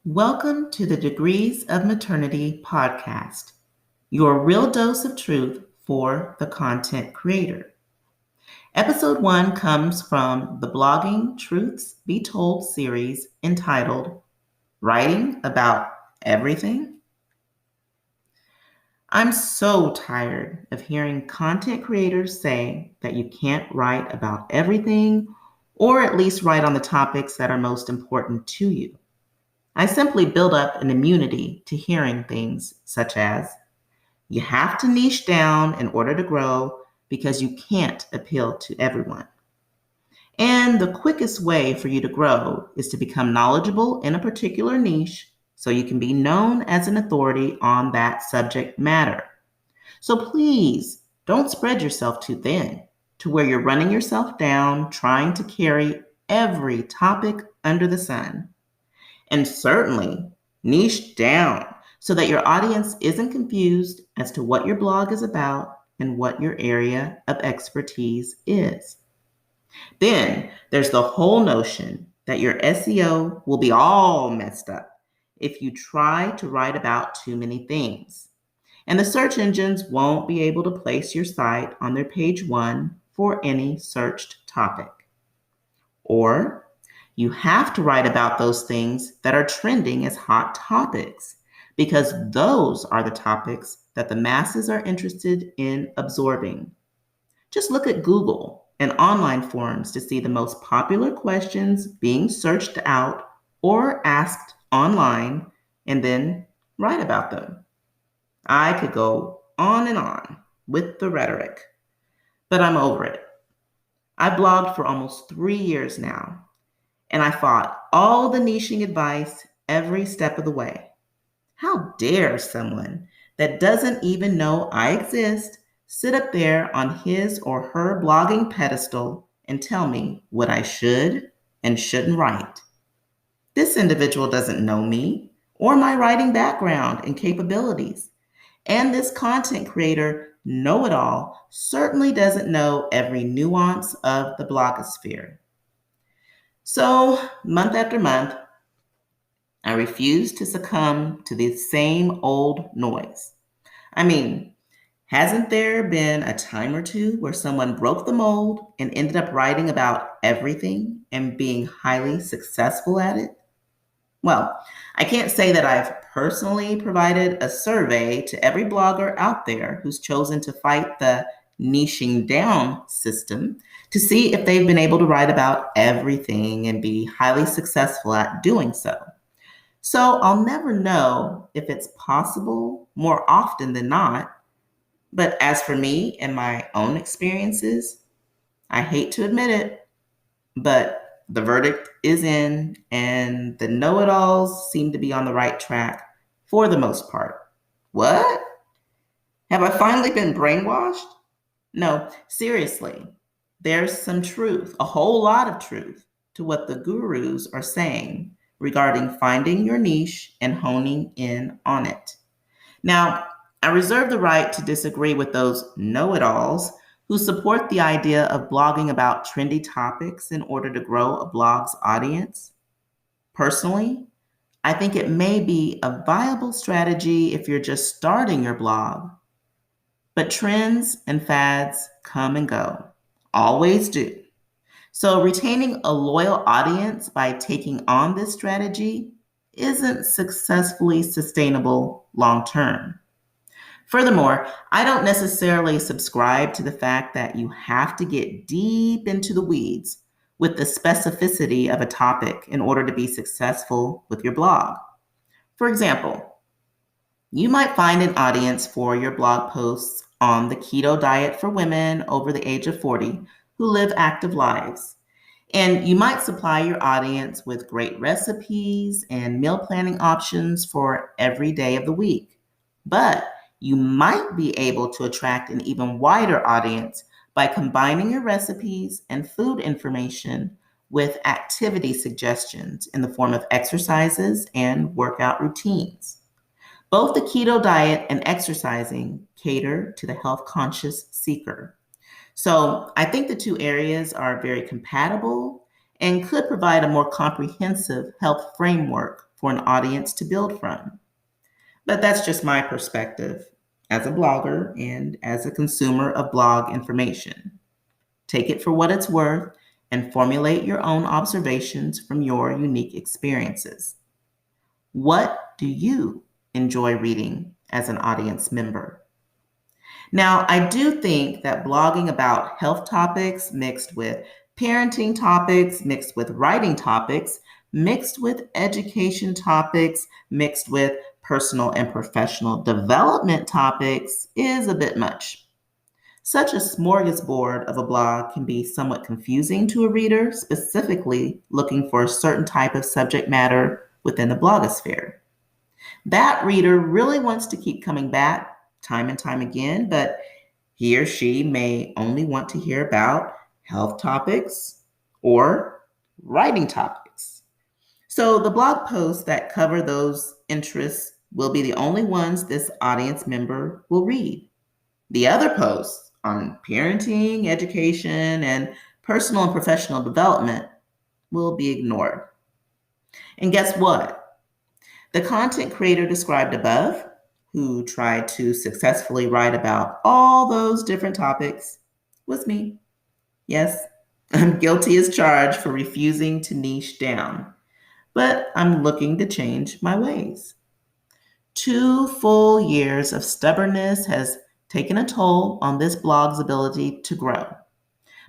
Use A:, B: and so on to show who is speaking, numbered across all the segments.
A: Welcome to the Degrees of Maternity podcast, your real dose of truth for the content creator. Episode 1 comes from the Blogging Truths Be Told series entitled Writing About Everything. I'm so tired of hearing content creators say that you can't write about everything, or at least write on the topics that are most important to you. I simply build up an immunity to hearing things such as, you have to niche down in order to grow because you can't appeal to everyone. And the quickest way for you to grow is to become knowledgeable in a particular niche so you can be known as an authority on that subject matter. So please don't spread yourself too thin to where you're running yourself down trying to carry every topic under the sun. And certainly niche down so that your audience isn't confused as to what your blog is about and what your area of expertise is. Then there's the whole notion that your SEO will be all messed up if you try to write about too many things. And the search engines won't be able to place your site on their page 1 for any searched topic. Or you have to write about those things that are trending as hot topics because those are the topics that the masses are interested in absorbing. Just look at Google and online forums to see the most popular questions being searched out or asked online and then write about them. I could go on and on with the rhetoric, but I'm over it. I blogged for almost 3 years now, and I fought all the niching advice every step of the way. How dare someone that doesn't even know I exist sit up there on his or her blogging pedestal and tell me what I should and shouldn't write? This individual doesn't know me or my writing background and capabilities. And this content creator know-it-all certainly doesn't know every nuance of the blogosphere. So, month after month, I refuse to succumb to the same old noise. I mean, hasn't there been a time or two where someone broke the mold and ended up writing about everything and being highly successful at it? Well, I can't say that I've personally provided a survey to every blogger out there who's chosen to fight the niching down system to see if they've been able to write about everything and be highly successful at doing so. So I'll never know if it's possible more often than not. But as for me and my own experiences, I hate to admit it, but the verdict is in, and the know-it-alls seem to be on the right track for the most part. What? Have I finally been brainwashed? No, seriously, there's some truth, a whole lot of truth, to what the gurus are saying regarding finding your niche and honing in on it. Now, I reserve the right to disagree with those know-it-alls who support the idea of blogging about trendy topics in order to grow a blog's audience. Personally, I think it may be a viable strategy if you're just starting your blog. But trends and fads come and go, always do. So retaining a loyal audience by taking on this strategy isn't successfully sustainable long-term. Furthermore, I don't necessarily subscribe to the fact that you have to get deep into the weeds with the specificity of a topic in order to be successful with your blog. For example, you might find an audience for your blog posts on the keto diet for women over the age of 40 who live active lives. And you might supply your audience with great recipes and meal planning options for every day of the week. But you might be able to attract an even wider audience by combining your recipes and food information with activity suggestions in the form of exercises and workout routines. Both the keto diet and exercising cater to the health-conscious seeker. So I think the two areas are very compatible, and could provide a more comprehensive health framework for an audience to build from. But that's just my perspective as a blogger and as a consumer of blog information. Take it for what it's worth and formulate your own observations from your unique experiences. What do you enjoy reading as an audience member? Now, I do think that blogging about health topics mixed with parenting topics, mixed with writing topics, mixed with education topics, mixed with personal and professional development topics is a bit much. Such a smorgasbord of a blog can be somewhat confusing to a reader, specifically looking for a certain type of subject matter within the blogosphere. That reader really wants to keep coming back time and time again, but he or she may only want to hear about health topics or writing topics. So the blog posts that cover those interests will be the only ones this audience member will read. The other posts on parenting, education, and personal and professional development will be ignored. And guess what? The content creator described above, who tried to successfully write about all those different topics, was me. Yes, I'm guilty as charged for refusing to niche down, but I'm looking to change my ways. 2 full years of stubbornness has taken a toll on this blog's ability to grow.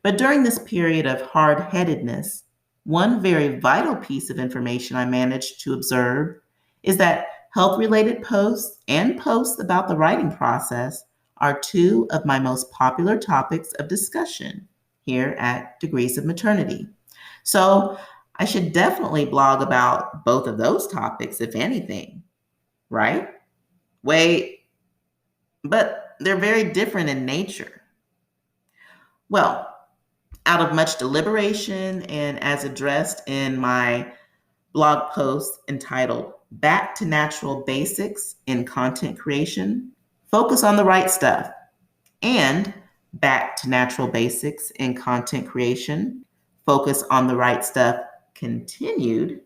A: But during this period of hard-headedness, one very vital piece of information I managed to observe is that health-related posts and posts about the writing process are 2 of my most popular topics of discussion here at Degrees of Maternity. So I should definitely blog about both of those topics, if anything, right? Wait, but they're very different in nature. Well, out of much deliberation and as addressed in my blog post entitled Back to Natural Basics in Content Creation, Focus on the Right Stuff, and Back to Natural Basics in Content Creation, Focus on the Right Stuff continued,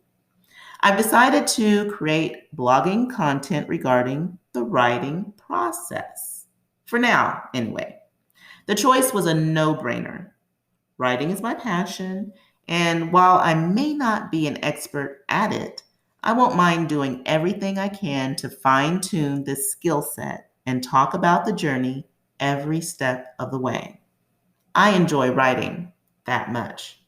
A: I've decided to create blogging content regarding the writing process. For now, anyway. The choice was a no-brainer. Writing is my passion, and while I may not be an expert at it, I won't mind doing everything I can to fine-tune this skill set and talk about the journey every step of the way. I enjoy writing that much.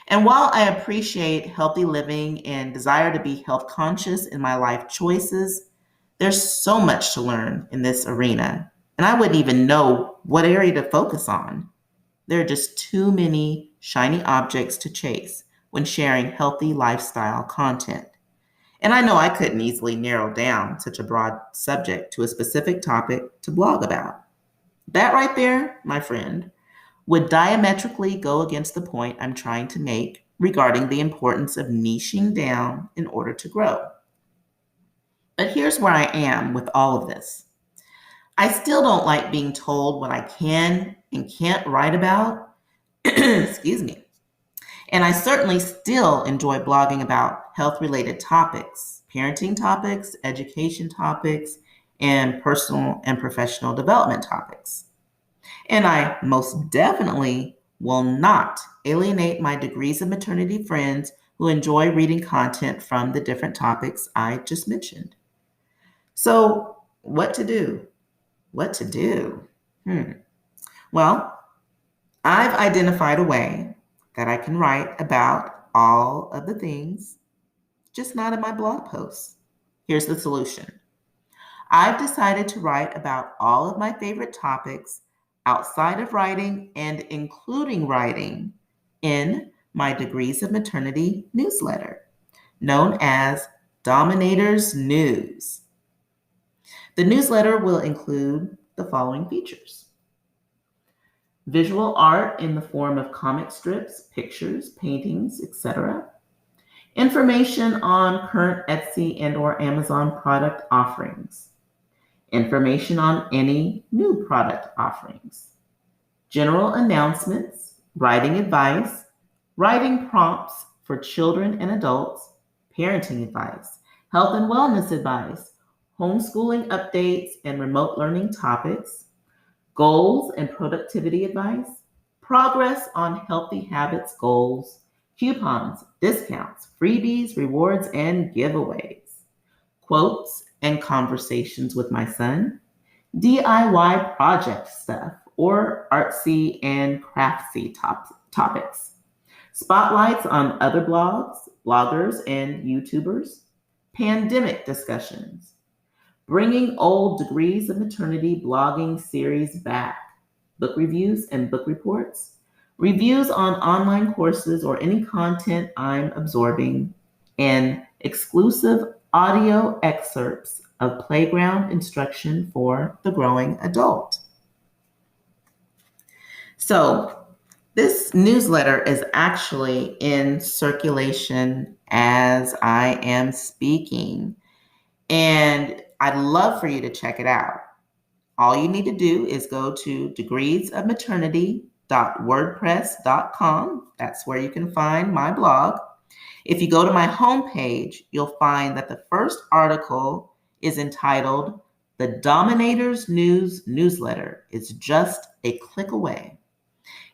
A: And while I appreciate healthy living and desire to be health conscious in my life choices, there's so much to learn in this arena, and I wouldn't even know what area to focus on. There are just too many shiny objects to chase when sharing healthy lifestyle content. And I know I couldn't easily narrow down such a broad subject to a specific topic to blog about. That right there, my friend, would diametrically go against the point I'm trying to make regarding the importance of niching down in order to grow. But here's where I am with all of this. I still don't like being told what I can and can't write about. Excuse me. And I certainly still enjoy blogging about health-related topics, parenting topics, education topics, and personal and professional development topics. And I most definitely will not alienate my Degrees of Maternity friends who enjoy reading content from the different topics I just mentioned. So, what to do? What to do? Well, I've identified a way that I can write about all of the things, just not in my blog posts. Here's the solution. I've decided to write about all of my favorite topics outside of writing and including writing in my Degrees of Maternity newsletter, known as DOMinators News. The newsletter will include the following features: visual art in the form of comic strips, pictures, paintings, etc. Information on current Etsy and/or Amazon product offerings. Information on any new product offerings. General announcements, writing advice, writing prompts for children and adults, parenting advice, health and wellness advice, homeschooling updates and remote learning topics, goals and productivity advice, progress on healthy habits goals, coupons, discounts, freebies, rewards, and giveaways, quotes and conversations with my son, DIY project stuff or artsy and craftsy topics, spotlights on other bloggers, and YouTubers, pandemic discussions, bringing old Degrees of Maternity blogging series back, book reviews and book reports, reviews on online courses or any content I'm absorbing, and exclusive audio excerpts of playground instruction for the growing adult. So, this newsletter is actually in circulation as I am speaking, and I'd love for you to check it out. All you need to do is go to degreesofmaternity.wordpress.com. That's where you can find my blog. If you go to my homepage, you'll find that the first article is entitled "The DOMinators News Newsletter is just a click away."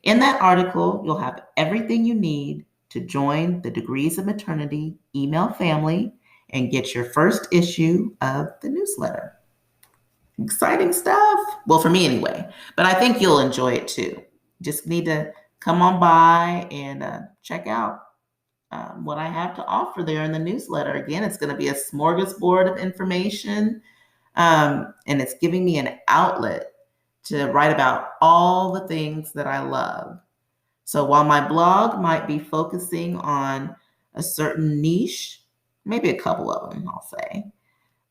A: In that article, you'll have everything you need to join the Degrees of Maternity email family and get your first issue of the newsletter. Exciting stuff. Well, for me anyway, but I think you'll enjoy it too. Just need to come on by and check out what I have to offer there in the newsletter. Again, it's going to be a smorgasbord of information, and it's giving me an outlet to write about all the things that I love. So while my blog might be focusing on a certain niche, maybe a couple of them, I'll say,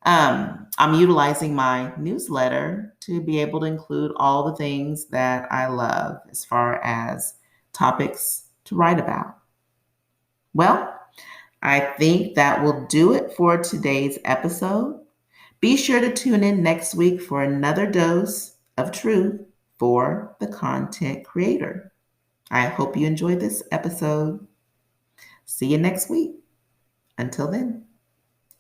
A: I'm utilizing my newsletter to be able to include all the things that I love as far as topics to write about. Well, I think that will do it for today's episode. Be sure to tune in next week for another dose of truth for the content creator. I hope you enjoyed this episode. See you next week. Until then.